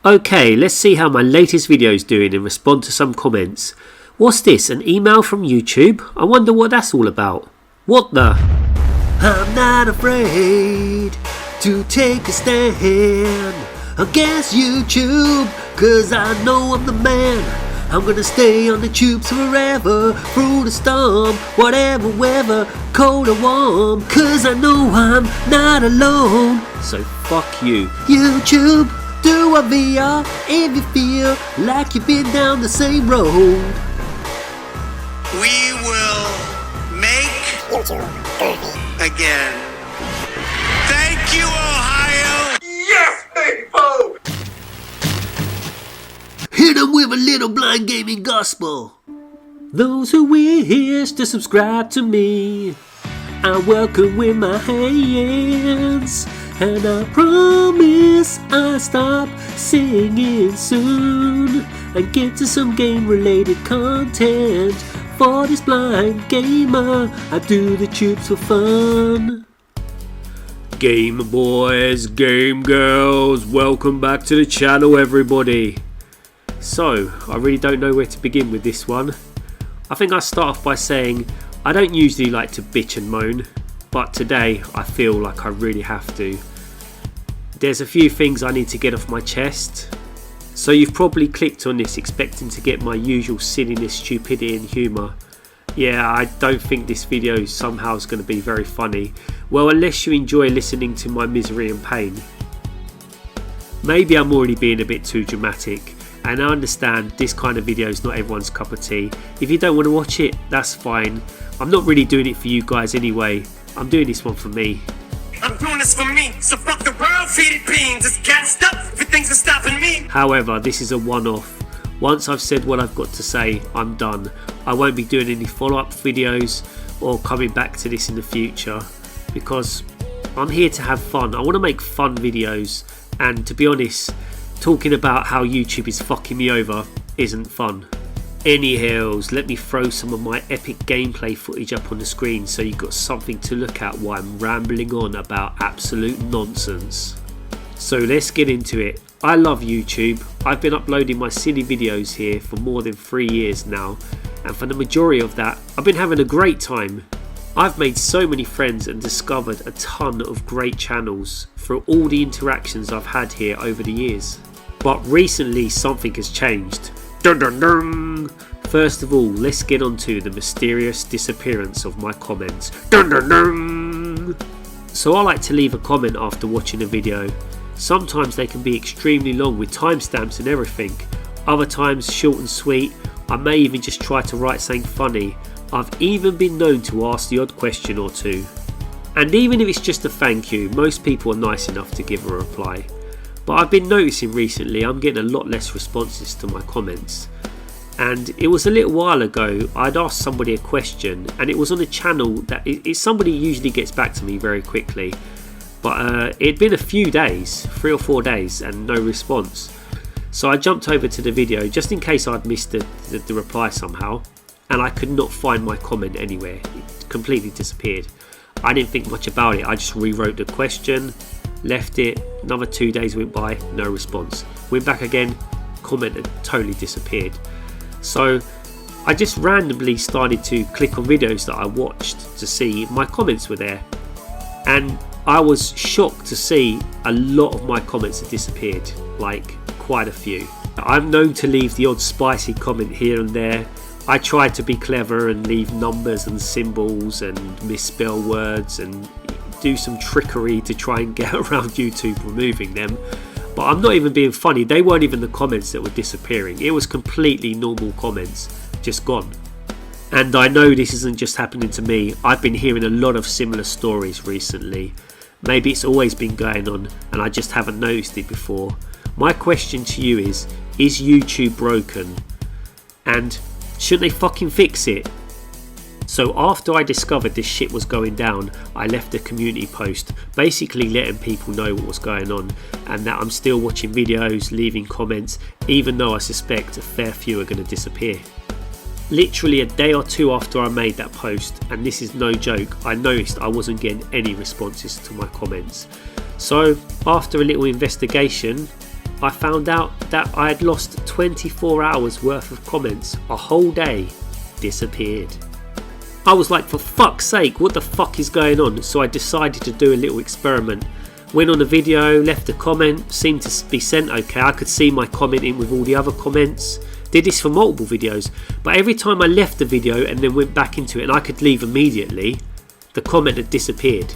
Okay, let's see how my latest video is doing and respond to some comments. What's this, an email from YouTube? I wonder what that's all about. What the? I'm not afraid to take a stand against YouTube, 'cause I know I'm the man. I'm gonna stay on the tubes forever, through the storm, whatever weather, cold or warm, 'cause I know I'm not alone. So fuck you. YouTube, do a VR if you feel like you've been down the same road. We will make YouTube again. Thank you, Ohio! Yes, people! Hit 'em with a little blind gaming gospel. Those who wish to subscribe to me, I welcome with my hands. And I promise I'll stop singing soon and get to some game related content. For this blind gamer, I do the tubes for fun. Game boys, game girls, welcome back to the channel everybody. So, I really don't know where to begin with this one. I think I'll start off by saying I don't usually like to bitch and moan, but today I feel like I really have to. There's a few things I need to get off my chest. So you've probably clicked on this expecting to get my usual silliness, stupidity and humour. Yeah, I don't think this video somehow is going to be very funny. Well, unless you enjoy listening to my misery and pain. Maybe I'm already being a bit too dramatic, and I understand this kind of video is not everyone's cup of tea. If you don't want to watch it, that's fine. I'm not really doing it for you guys anyway. I'm doing this one for me. I'm doing this for me, so fuck the world, feed it beans. It's gassed up if it thinks it's stopping me. However, this is a one-off. Once I've said what I've got to say, I'm done. I won't be doing any follow-up videos or coming back to this in the future, because I'm here to have fun. I want to make fun videos, and to be honest, talking about how YouTube is fucking me over isn't fun. Anyhow, let me throw some of my epic gameplay footage up on the screen so you've got something to look at while I'm rambling on about absolute nonsense. So let's get into it. I love YouTube. I've been uploading my silly videos here for more than 3 years now, and for the majority of that I've been having a great time. I've made so many friends and discovered a ton of great channels through all the interactions I've had here over the years. But recently something has changed. Dun dun dun! First of all, let's get on to the mysterious disappearance of my comments. Dun dun dun! So I like to leave a comment after watching a video. Sometimes they can be extremely long with timestamps and everything. Other times short and sweet. I may even just try to write something funny. I've even been known to ask the odd question or two. And even if it's just a thank you, most people are nice enough to give a reply. But I've been noticing recently I'm getting a lot less responses to my comments. And it was a little while ago I'd asked somebody a question, and it was on a channel that somebody usually gets back to me very quickly. But it'd been a few days, 3 or 4 days, and no response. So I jumped over to the video just in case I'd missed the reply somehow, and I could not find my comment anywhere. It completely disappeared. I didn't think much about it. I just rewrote the question, left it. Another 2 days went by, no response. Went back again, comment had totally disappeared. So I just randomly started to click on videos that I watched to see if my comments were there, and I was shocked to see a lot of my comments had disappeared, like quite a few. I'm known to leave the odd spicy comment here and there. I try to be clever and leave numbers and symbols and misspell words and do some trickery to try and get around YouTube removing them. But I'm not even being funny, they weren't even the comments that were disappearing. It was completely normal comments, just gone. And I know this isn't just happening to me. I've been hearing a lot of similar stories recently. Maybe it's always been going on and I just haven't noticed it before. My question to you is YouTube broken? And shouldn't they fucking fix it? So after I discovered this shit was going down, I left a community post basically letting people know what was going on and that I'm still watching videos, leaving comments, even though I suspect a fair few are going to disappear. Literally a day or two after I made that post, and this is no joke, I noticed I wasn't getting any responses to my comments. So after a little investigation, I found out that I had lost 24 hours worth of comments. A whole day disappeared. I was like, for fuck's sake, what the fuck is going on? So I decided to do a little experiment. Went on a video, left a comment, seemed to be sent okay. I could see my comment in with all the other comments. Did this for multiple videos, but every time I left the video and then went back into it and I could leave immediately, the comment had disappeared.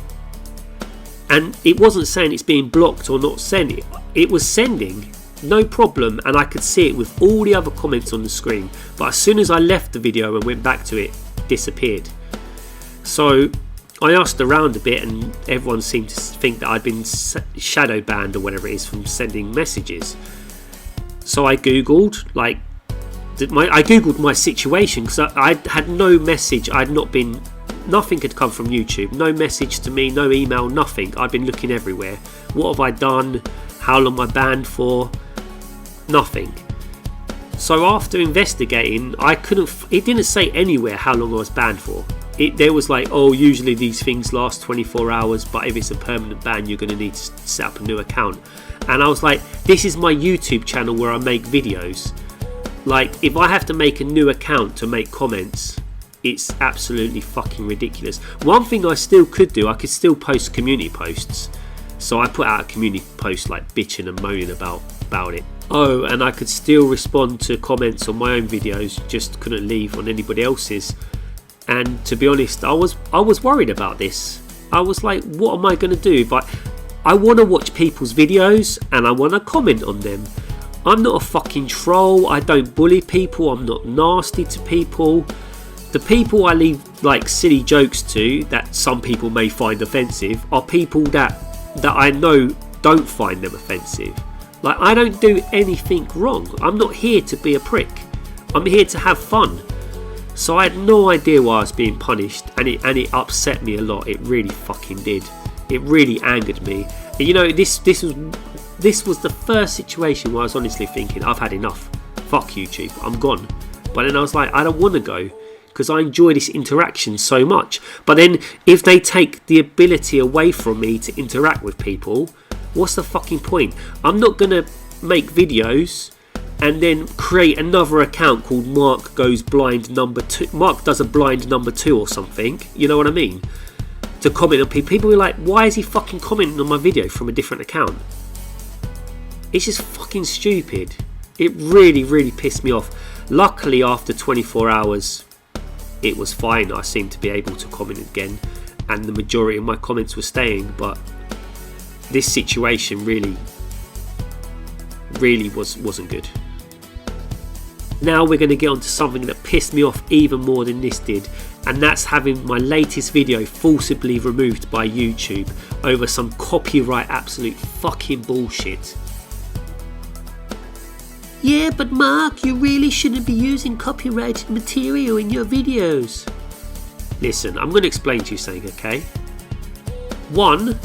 And it wasn't saying it's being blocked or not sent. It was sending, no problem, and I could see it with all the other comments on the screen. But as soon as I left the video and went back to it, disappeared. So I asked around a bit and everyone seemed to think that I'd been shadow banned or whatever it is from sending messages. So I googled my situation, because I had no message. Nothing had come from YouTube, no message to me, no email, nothing. I'd been looking everywhere. What have I done? How long am I banned for? Nothing. So after investigating, it didn't say anywhere how long I was banned for. There was like, oh, usually these things last 24 hours, but if it's a permanent ban, you're going to need to set up a new account. And I was like, this is my YouTube channel where I make videos. Like, if I have to make a new account to make comments, it's absolutely fucking ridiculous. One thing I still could do, I could still post community posts. So I put out a community post like bitching and moaning about it. Oh, and I could still respond to comments on my own videos, just couldn't leave on anybody else's. And to be honest, I was worried about this. I was like, what am I going to do if I want to watch people's videos and I want to comment on them? I'm not a fucking troll. I don't bully people. I'm not nasty to people. The people I leave like silly jokes to that some people may find offensive are people that I know don't find them offensive. Like, I don't do anything wrong. I'm not here to be a prick. I'm here to have fun. So I had no idea why I was being punished, and it upset me a lot. It really fucking did. It really angered me. And you know, this was the first situation where I was honestly thinking, I've had enough. Fuck YouTube. I'm gone. But then I was like, I don't want to go, because I enjoy this interaction so much. But then if they take the ability away from me to interact with people, what's the fucking point? I'm not going to make videos and then create another account called Mark Goes Blind Number 2. Mark does a blind number 2 or something. You know what I mean? To comment on people. People are like, why is he fucking commenting on my video from a different account? It's just fucking stupid. It really, really pissed me off. Luckily, after 24 hours, it was fine. I seemed to be able to comment again, and the majority of my comments were staying. But this situation really wasn't good. Now we're going to get on to something that pissed me off even more than this did, and that's having my latest video forcibly removed by YouTube over some copyright absolute fucking bullshit. Yeah, but Mark, you really shouldn't be using copyrighted material in your videos. Listen, I'm going to explain to you something, okay? One,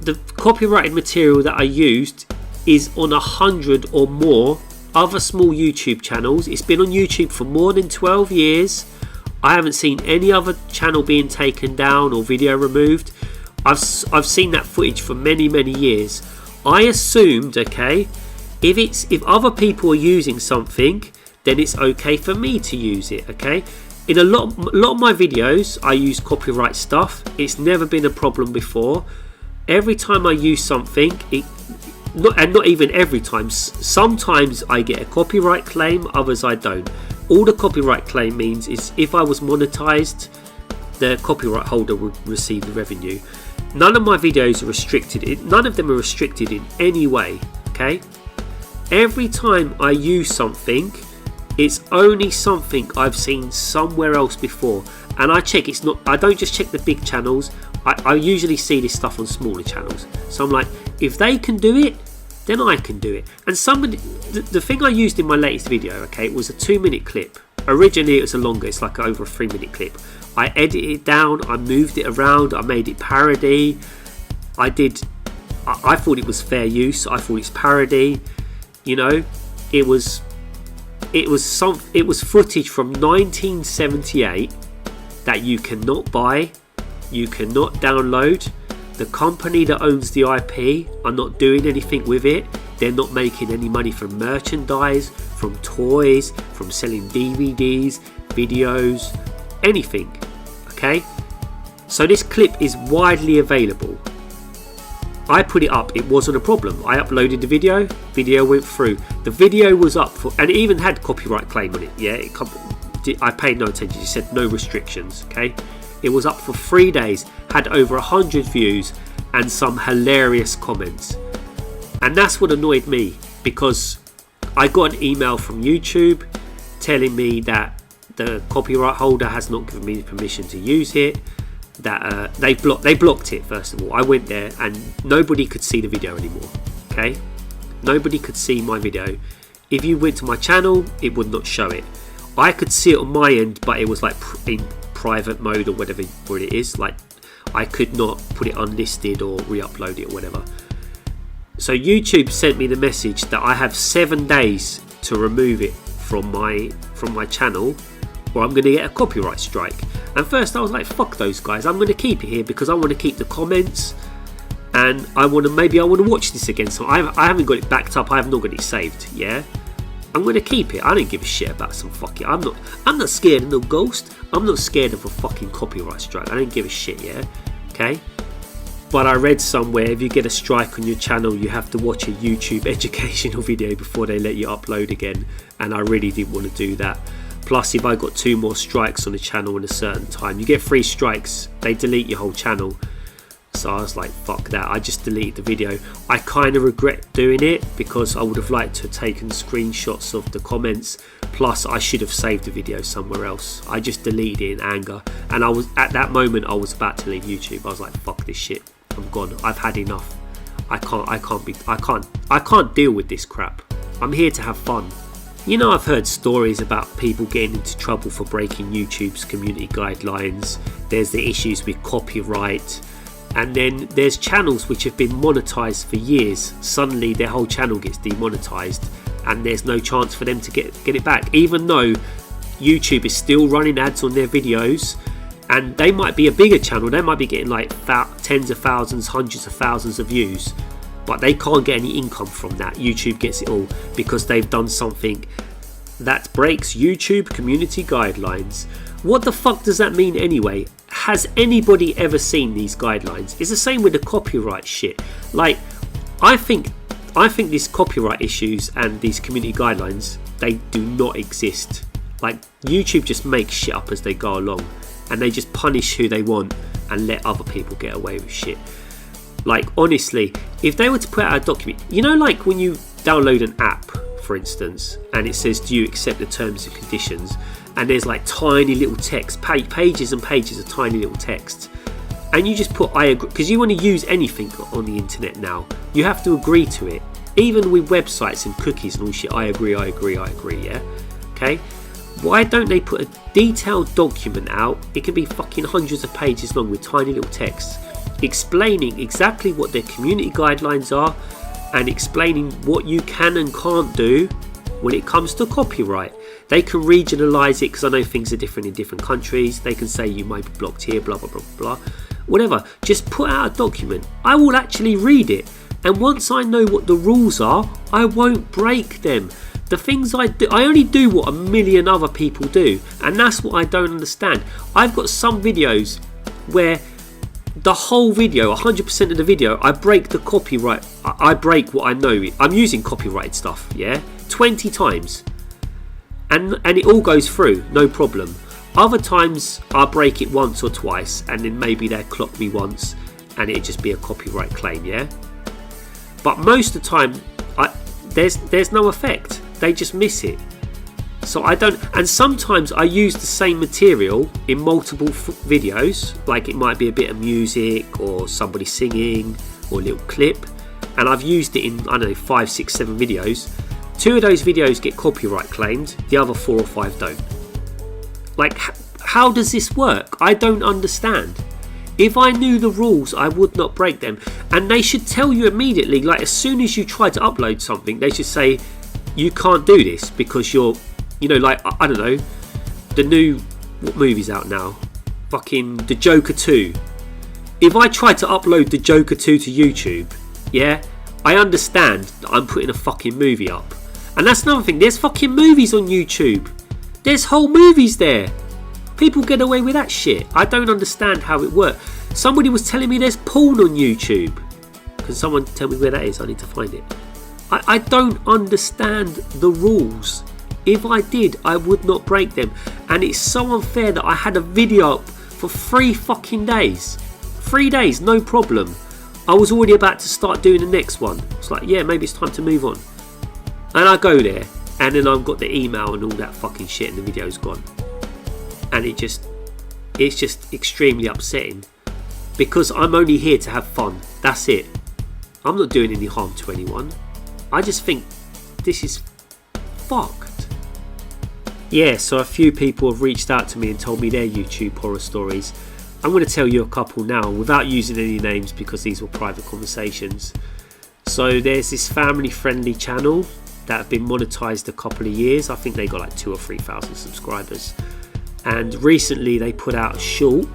the copyrighted material that I used is on 100 or more other small YouTube channels. It's been on YouTube for more than 12 years. I haven't seen any other channel being taken down or video removed. I've seen that footage for many years. I assumed, okay, if other people are using something, then it's okay for me to use it, okay? In a lot of my videos, I use copyright stuff. It's never been a problem before. Every time I use something, not even every time, sometimes I get a copyright claim, others I don't. All the copyright claim means is if I was monetized, the copyright holder would receive the revenue. None of my videos are restricted. None of them are restricted in any way, okay? Every time I use something, it's only something I've seen somewhere else before, and I check. I don't just check the big channels. I usually see this stuff on smaller channels. So I'm like, if they can do it, then I can do it. And the thing I used in my latest video, okay, it was a 2-minute clip. Originally it was a longer, it's like over a 3-minute clip. I edited it down, I moved it around, I made it parody. I thought it was fair use. I thought it's parody. You know, it was footage from 1978 that you cannot buy, you cannot download. The company that owns the IP are not doing anything with it. They're not making any money from merchandise, from toys, from selling DVDs, videos, anything. Okay? So this clip is widely available. I put it up, it wasn't a problem. I uploaded the video went through. The video was up for, and it even had copyright claim on it. Yeah, I paid no attention. It said no restrictions. Okay, it was up for 3 days, had over 100 views and some hilarious comments. And that's what annoyed me, because I got an email from YouTube telling me that the copyright holder has not given me permission to use it. That they blocked it. First of all, I went there and nobody could see the video anymore. Okay, nobody could see my video. If you went to my channel, it would not show it. I could see it on my end, but it was like in private mode or whatever it is. Like I could not put it unlisted or re-upload it or whatever. So YouTube sent me the message that I have 7 days to remove it from my channel, or I'm going to get a copyright strike. And first I was like, fuck those guys, I'm going to keep it here because I want to keep the comments, and I want to watch this again. So I haven't got it backed up, I have not got it saved. Yeah, I'm going to keep it. I don't give a shit about some fucking, I'm not scared of no ghost. I'm not scared of a fucking copyright strike. I don't give a shit. Yeah, okay. But I read somewhere, if you get a strike on your channel, you have to watch a YouTube educational video before they let you upload again, and I really didn't want to do that. Plus, if I got 2 more strikes on the channel in a certain time, you get 3 strikes, they delete your whole channel. So I was like, fuck that, I just deleted the video. I kind of regret doing it because I would have liked to have taken screenshots of the comments. Plus, I should have saved the video somewhere else. I just deleted it in anger, and I was at that moment I was about to leave YouTube. I was like, fuck this shit, I'm gone. I've had enough. I can't deal with this crap. I'm here to have fun. You know, I've heard stories about people getting into trouble for breaking YouTube's community guidelines. There's the issues with copyright, and then there's channels which have been monetized for years. Suddenly their whole channel gets demonetized and there's no chance for them to get it back, even though YouTube is still running ads on their videos. And they might be a bigger channel, they might be getting like tens of thousands, hundreds of thousands of views, but they can't get any income from that. YouTube gets it all because they've done something that breaks YouTube community guidelines. What the fuck does that mean anyway? Has anybody ever seen these guidelines? It's the same with the copyright shit. Like, I think these copyright issues and these community guidelines, they do not exist. Like, YouTube just makes shit up as they go along, and they just punish who they want and let other people get away with shit. Like, honestly, if they were to put out a document, you know, like when you download an app, for instance, and it says, do you accept the terms and conditions, and there's like tiny little text, pages and pages of tiny little text, and you just put I agree, because you want to use anything on the internet now, you have to agree to it. Even with websites and cookies and all shit, I agree, yeah? Okay? Why don't they put a detailed document out? It can be fucking hundreds of pages long with tiny little text explaining exactly what their community guidelines are and explaining what you can and can't do when it comes to copyright. They can regionalise it, because I know things are different in different countries. They can say you might be blocked here, blah blah blah blah, whatever. Just put out a document. I will actually read it, and once I know what the rules are, I won't break them. The things I do, I only do what a million other people do, and that's what I don't understand. I've got some videos where the whole video, 100% of the video, I break the copyright. I break what I know. I'm using copyrighted stuff, yeah, 20 times, and it all goes through, no problem. Other times I break it once or twice, and then maybe they'll clock me once, and it'd just be a copyright claim, yeah. But most of the time, there's no effect. They just miss it. So I don't, and sometimes I use the same material in multiple videos, like it might be a bit of music or somebody singing or a little clip, and I've used it in, I don't know, 5, 6, 7 videos. 2 of those videos get copyright claimed, the other 4 or 5 don't. Like, how does this work? I don't understand. If I knew the rules, I would not break them. And they should tell you immediately, like as soon as you try to upload something, they should say, you can't do this because you're, you know, like, I don't know, the new, what movie's out now? Fucking The Joker 2. If I try to upload The Joker 2 to YouTube, yeah, I understand that I'm putting a fucking movie up. And that's another thing, there's fucking movies on YouTube. There's whole movies there. People get away with that shit. I don't understand how it works. Somebody was telling me there's porn on YouTube. Can someone tell me where that is? I need to find it. I don't understand the rules. If I did, I would not break them. And it's so unfair that I had a video up for 3 fucking days. 3 days, no problem. I was already about to start doing the next one. It's like, yeah, maybe it's time to move on. And I go there, and then I've got the email and all that fucking shit, and the video's gone. And it's just extremely upsetting. Because I'm only here to have fun. That's it. I'm not doing any harm to anyone. I just think this is fucked. Yeah, so a few people have reached out to me and told me their YouTube horror stories. I'm going to tell you a couple now without using any names because these were private conversations. So there's this family friendly channel that have been monetized a couple of years. I think they got like 2,000 or 3,000 subscribers. And recently they put out a short,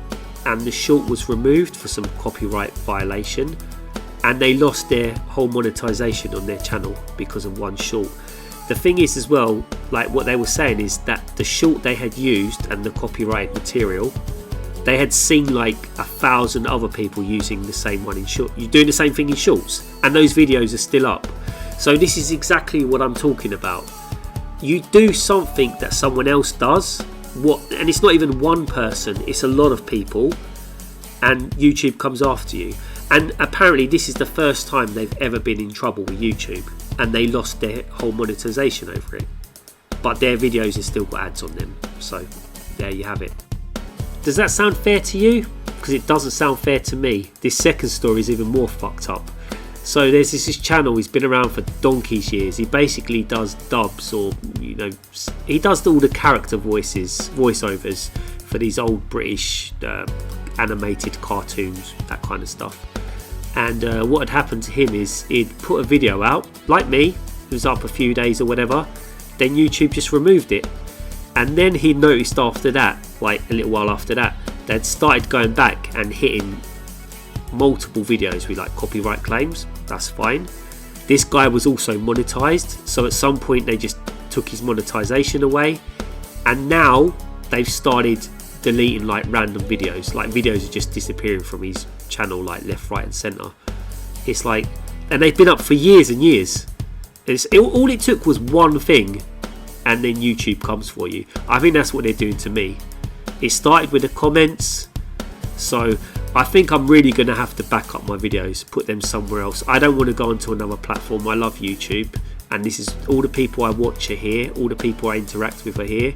and the short was removed for some copyright violation. And they lost their whole monetization on their channel because of one short. The thing is as well, like what they were saying is that the short they had used and the copyright material, they had seen like 1,000 other people using the same one in short. You're doing the same thing in shorts, and those videos are still up. So this is exactly what I'm talking about. You do something that someone else does, and it's not even one person, it's a lot of people, and YouTube comes after you. And apparently this is the first time they've ever been in trouble with YouTube, and they lost their whole monetization over it. But their videos have still got ads on them, so there you have it. Does that sound fair to you? Because it doesn't sound fair to me. This second story is even more fucked up. So there's this channel, he's been around for donkey's years. He basically does dubs, or he does all the character voiceovers for these old British animated cartoons, that kind of stuff. And what had happened to him is he'd put a video out, like me, it was up a few days or whatever, then YouTube just removed it. And then he noticed after that, like a little while after that, they'd started going back and hitting multiple videos with like copyright claims. That's fine. This guy was also monetized, so at some point they just took his monetization away, and now they've started deleting like random videos. Like videos are just disappearing from his channel, like left, right and centre. It's like, and they've been up for years and years. All it took was one thing, and then YouTube comes for you. I think that's what they're doing to me. It started with the comments, so I think I'm really going to have to back up my videos, put them somewhere else. I don't want to go onto another platform. I love YouTube, and this is all the people I watch are here, all the people I interact with are here.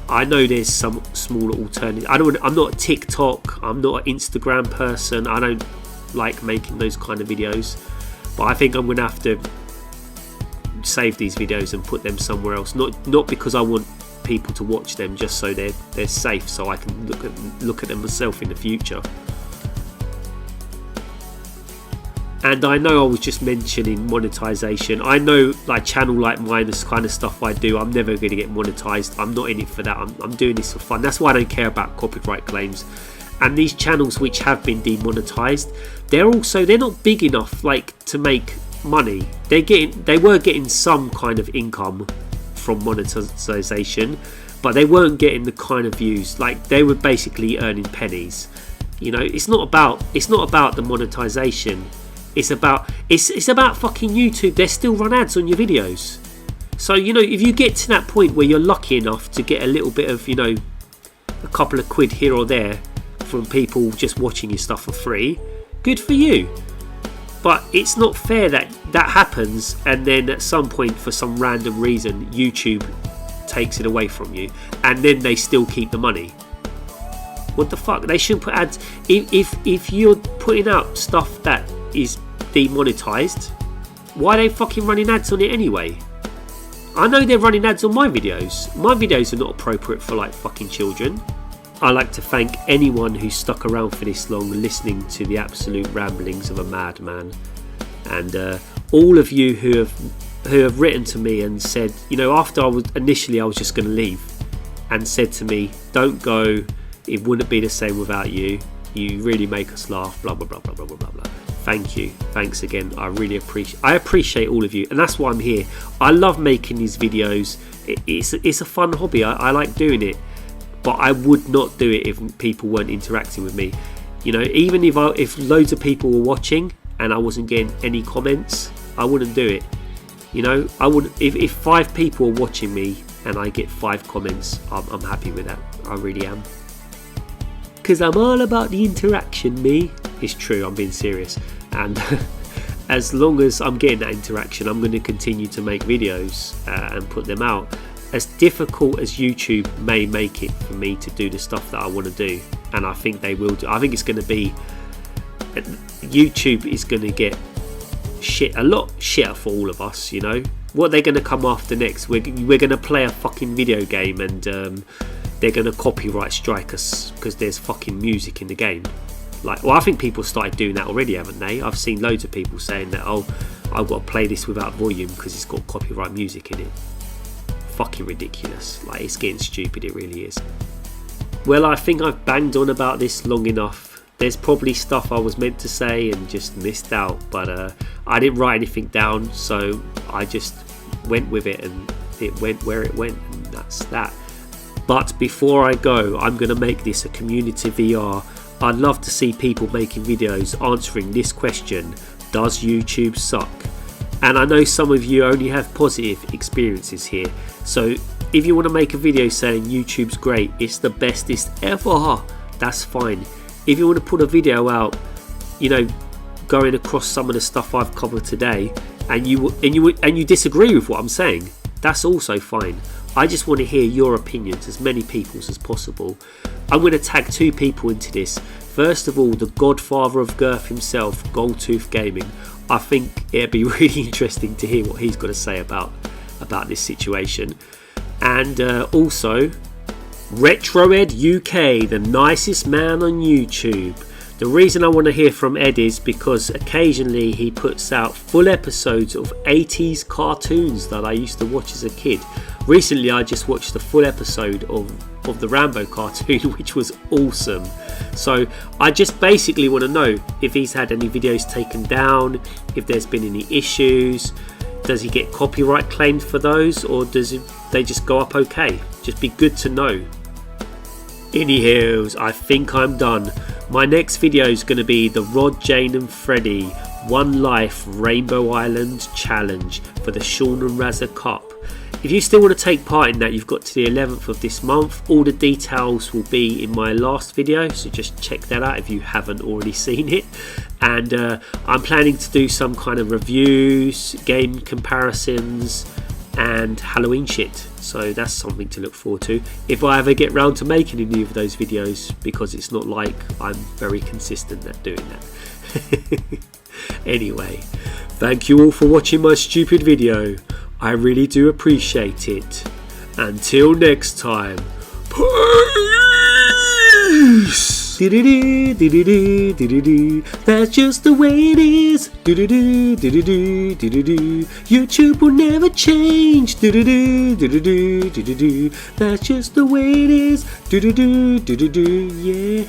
I know there's some smaller alternative. I'm not a TikTok, I'm not an Instagram person. I don't like making those kind of videos, but I think I'm going to have to save these videos and put them somewhere else. Not because I want people to watch them, just so they're safe, so I can look at them myself in the future. And I know I was just mentioning monetization. I know like channel like mine, this kind of stuff I do, I'm never going to get monetized. I'm not in it for that. I'm doing this for fun. That's why I don't care about copyright claims. And these channels which have been demonetized, they're not big enough like to make money. They were getting some kind of income from monetization, but they weren't getting the kind of views. Like they were basically earning pennies. You know, it's not about the monetization. It's about fucking YouTube. They still run ads on your videos. So, you know, if you get to that point where you're lucky enough to get a little bit of, you know, a couple of quid here or there from people just watching your stuff for free, good for you. But it's not fair that that happens, and then at some point, for some random reason, YouTube takes it away from you, and then they still keep the money. What the fuck? They shouldn't put ads. If you're putting out stuff that is demonetized, why are they fucking running ads on it anyway? I know they're running ads on my videos. My videos are not appropriate for like fucking children. I'd like to thank anyone who's stuck around for this long, listening to the absolute ramblings of a madman, and all of you who have written to me and said, you know, after I was just going to leave, and said to me, don't go, it wouldn't be the same without you, you really make us laugh, blah blah blah blah blah blah blah. thank you, thanks again. I appreciate all of you, and that's why I'm here. I love making these videos. It's a fun hobby. I like doing it, but I would not do it if people weren't interacting with me. You know, even if loads of people were watching and I wasn't getting any comments, I wouldn't do it. You know, I would if 5 people are watching me and I get 5 comments, I'm happy with that. I really am. Because I'm all about the interaction, me. It's true, I'm being serious. And as long as I'm getting that interaction, I'm going to continue to make videos and put them out. As difficult as YouTube may make it for me to do the stuff that I want to do, and I think they will do. I think it's going to be, YouTube is going to get a lot shitter for all of us, you know. What they're going to come after next, we're going to play a fucking video game and they're going to copyright strike us because there's fucking music in the game. Like, well, I think people started doing that already, haven't they? I've seen loads of people saying that, oh, I've got to play this without volume because it's got copyright music in it. Fucking ridiculous. Like, it's getting stupid, it really is. Well, I think I've banged on about this long enough. There's probably stuff I was meant to say and just missed out, but I didn't write anything down, so I just went with it and it went where it went, and that's that. But before I go, I'm going to make this a community VR. I'd love to see people making videos answering this question: does YouTube suck? And I know some of you only have positive experiences here, so if you want to make a video saying YouTube's great, it's the bestest ever, that's fine. If you want to put a video out, you know, going across some of the stuff I've covered today, and you disagree with what I'm saying, that's also fine. I just want to hear your opinions, as many people's as possible. I'm going to tag 2 people into this. First of all, the godfather of Girth himself, Goldtooth Gaming. I think it'd be really interesting to hear what he's got to say about this situation. And also, RetroEd UK, the nicest man on YouTube. The reason I want to hear from Ed is because occasionally he puts out full episodes of 80s cartoons that I used to watch as a kid. Recently I just watched the full episode of the Rambo cartoon, which was awesome. So I just basically want to know if he's had any videos taken down, if there's been any issues, does he get copyright claimed for those, or they just go up okay? Just be good to know. Anyhows, I think I'm done. My next video is going to be the Rod, Jane and Freddie One Life Rainbow Island Challenge for the Sean and Razza Cup. If you still want to take part in that, you've got to the 11th of this month. All the details will be in my last video, so just check that out if you haven't already seen it. And I'm planning to do some kind of reviews, game comparisons and Halloween shit, so that's something to look forward to if I ever get round to making any of those videos, because it's not like I'm very consistent at doing that. Anyway, thank you all for watching my stupid video. I really do appreciate it. Until next time, peace! That's just the way it is. YouTube will never change. That's just the way it is. Yeah.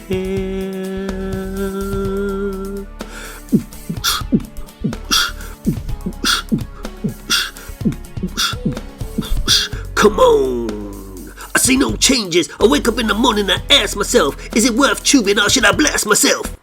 Come on. I see no changes. I wake up in the morning and I ask myself, is it worth tubing or should I blast myself?